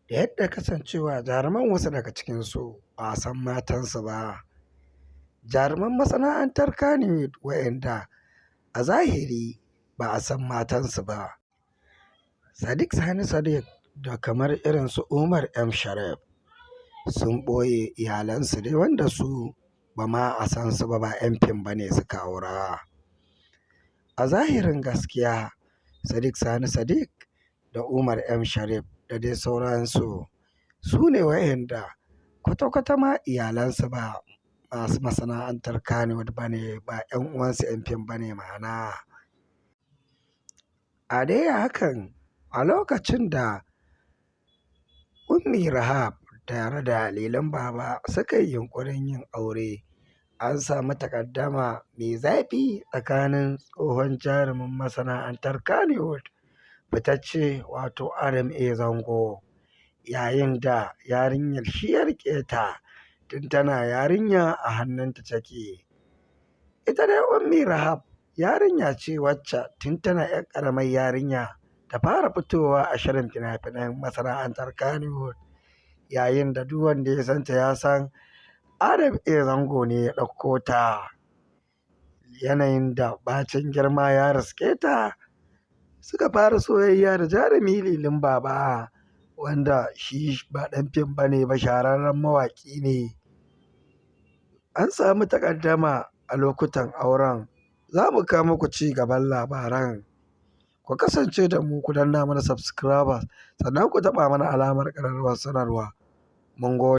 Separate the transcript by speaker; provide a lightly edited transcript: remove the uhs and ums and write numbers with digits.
Speaker 1: da yadda kasancewa jaruman wasu daga cikinsu ba a san matansu ba. Jaruman masana'antar Kannywood waɗanda a zahiri ba a san matansu ba. Sadiq Sani Sadiq da kamar irin su Umar M. Sharif sun ɓoye iyalansu dai wanda su ba ma a san su ba 'yan fim ba ne suka aura. A zahirin gaskiya Sadiq Sani Sadiq da Umar M. Sharif da dai sauransu su ne waɗanda kwata-kwata ma iyalansu ba masu masana'antar Kannywood ba ne, ba 'yan uwansu 'yan fim ba ne ma'ana. A dai hakan a lokacin da Ummi Rahab tare da Lilin Baba suka yi yunƙurin yin aure, an samu takaddama mai zafi tsakanin tsohon jarumin masana'antar Kannywood fitacce wato Adam A. Zango, yayin da yarinyar shi ya riƙe ta tun tana yarinya a hannunta take. Ita dai Ummi Rahab yarinya ce wacce tun tana 'yar ƙaramar yarinya ta fara fitowa a shirin fina-finan masana'antar Kannywood, yayin da duk wanda ya santa ya san Adam A. Zango ne ya ɗauko ta. Yanayin da bacin girma ya riske ta suka fara soyayya da jarumi Lilin Baba, wanda shi ba ɗan fim ba ne ba, shahararren mawaƙi ne. An samu takaddama a lokutan auren. Za mu kawo muku ci gaban labaran. Ku kasance da mu, ku danna mana subscribers sannan ku taɓa mana alamar ƙararrawar sanarwa. Mun gode.